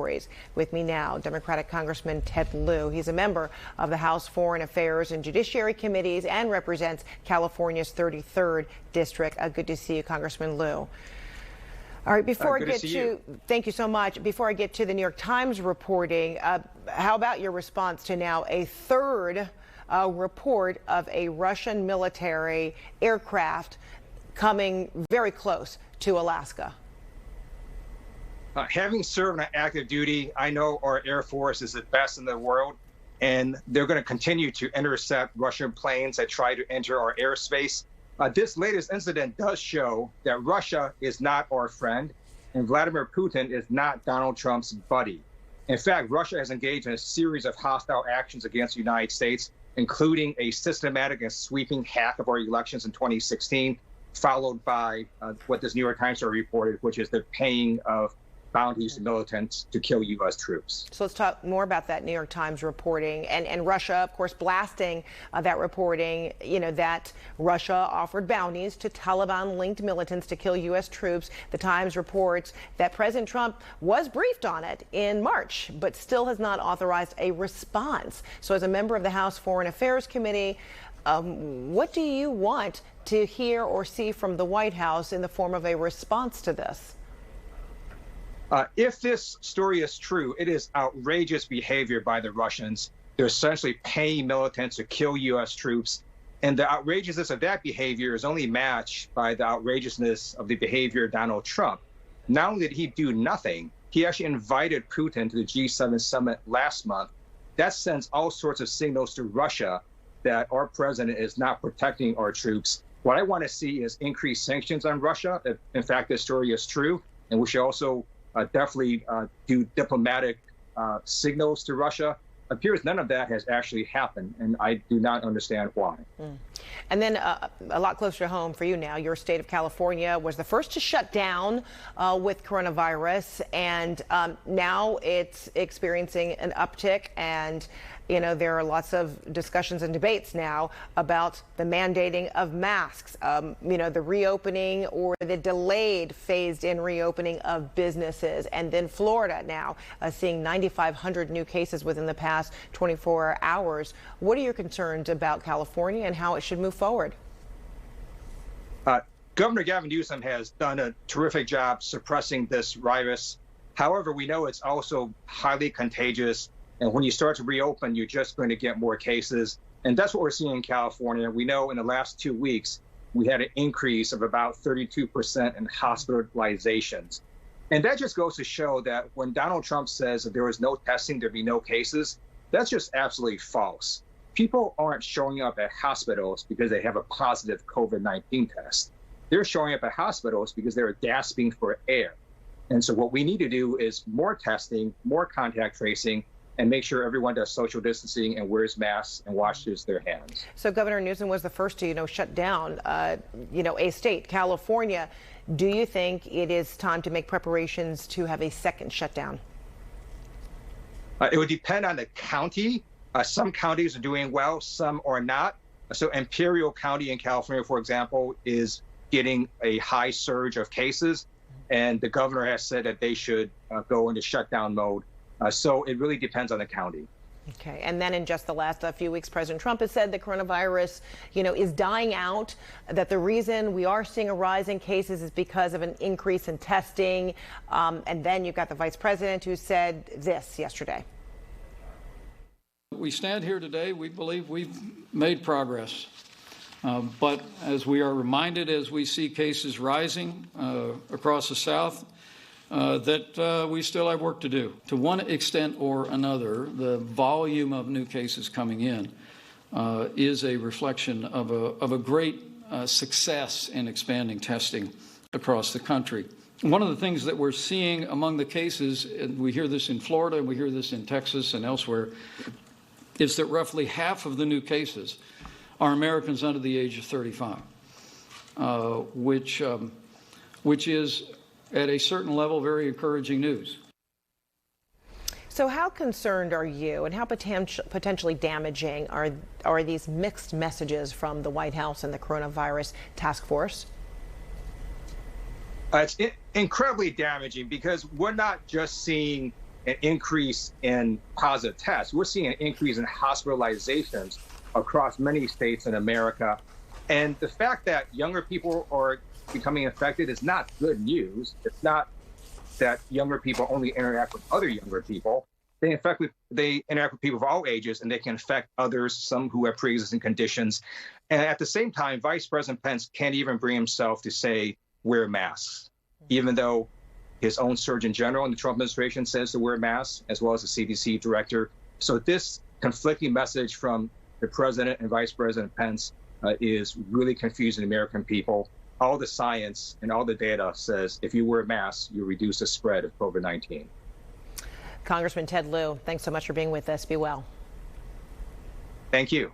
With me now, Democratic Congressman Ted Lieu. He's a member of the House Foreign Affairs and Judiciary Committees and represents California's 33rd District. Good to see you, Congressman Lieu. All right, before I get to, thank you so much. Before I get to the New York Times reporting, how about your response to now a third report of a Russian military aircraft coming very close to Alaska? Having served on active duty, I know our Air Force is the best in the world, and they're going to continue to intercept Russian planes that try to enter our airspace. This latest incident does show that Russia is not our friend, and Vladimir Putin is not Donald Trump's buddy. In fact, Russia has engaged in a series of hostile actions against the United States, including a systematic and sweeping hack of our elections in 2016, followed by what this New York Times story reported, which is the paying of bounties to militants to kill U.S. troops. So let's talk more about that New York Times reporting and Russia, of course, blasting that reporting, that Russia offered bounties to Taliban-linked militants to kill U.S. troops. The Times reports that President Trump was briefed on it in March, but still has not authorized a response. So as a member of the House Foreign Affairs Committee, what do you want to hear or see from the White House in the form of a response to this? If this story is true, it is outrageous behavior by the Russians. They're essentially paying militants to kill U.S. troops. And the outrageousness of that behavior is only matched by the outrageousness of the behavior of Donald Trump. Not only did he do nothing, he actually invited Putin to the G7 summit last month. That sends all sorts of signals to Russia that our president is not protecting our troops. What I want to see is increased sanctions on Russia, if in fact this story is true. And we should also definitely do diplomatic signals to Russia. Appears none of that has actually happened, and I do not understand why. And then a lot closer to home for you now, your state of California was the first to shut down with coronavirus, and now it's experiencing an uptick, and there are lots of discussions and debates now about the mandating of masks, the reopening or the delayed phased-in reopening of businesses. And then Florida now seeing 9,500 new cases within the past 24 hours. What are your concerns about California and how it should move forward? Governor Gavin Newsom has done a terrific job suppressing this virus. However, we know it's also highly contagious. And when you start to reopen, you're just going to get more cases. And that's what we're seeing in California. We know in the last 2 weeks, we had an increase of about 32% in hospitalizations. And that just goes to show that when Donald Trump says that there was no testing, there'd be no cases, that's just absolutely false. People aren't showing up at hospitals because they have a positive COVID-19 test. They're showing up at hospitals because they're gasping for air. And so what we need to do is more testing, more contact tracing, and make sure everyone does social distancing and wears masks and washes their hands. So Governor Newsom was the first to, shut down, a state, California. Do you think it is time to make preparations to have a second shutdown? It would depend on the county. Some counties are doing well, some are not. So Imperial County in California, for example, is getting a high surge of cases, and the governor has said that they should go into shutdown mode. So it really depends on the county. Okay. And then in just the last few weeks, President Trump has said the coronavirus, is dying out, that the reason we are seeing a rise in cases is because of an increase in testing. And then you've got the vice president who said this yesterday. We stand here today, we believe we've made progress. But as we are reminded, as we see cases rising across the South, that we still have work to do. To one extent or another, the volume of new cases coming in is a reflection of a great success in expanding testing across the country. One of the things that we're seeing among the cases, and we hear this in Florida, and we hear this in Texas and elsewhere, is that roughly half of the new cases are Americans under the age of 35, which is at a certain level, very encouraging news. So how concerned are you, and how potentially damaging are these mixed messages from the White House and the coronavirus task force? It's incredibly damaging because we're not just seeing an increase in positive tests. We're seeing an increase in hospitalizations across many states in America. And the fact that younger people are becoming infected is not good news. It's not that younger people only interact with other younger people. They interact with people of all ages, and they can infect others, some who have pre-existing conditions. And at the same time, Vice President Pence can't even bring himself to say, wear masks, even though his own Surgeon General in the Trump administration says to wear masks, as well as the CDC director. So this conflicting message from the president and Vice President Pence is really confusing the American people. All the science and all the data says if you wear masks, you reduce the spread of COVID-19. Congressman Ted Lieu, thanks so much for being with us. Be well. Thank you.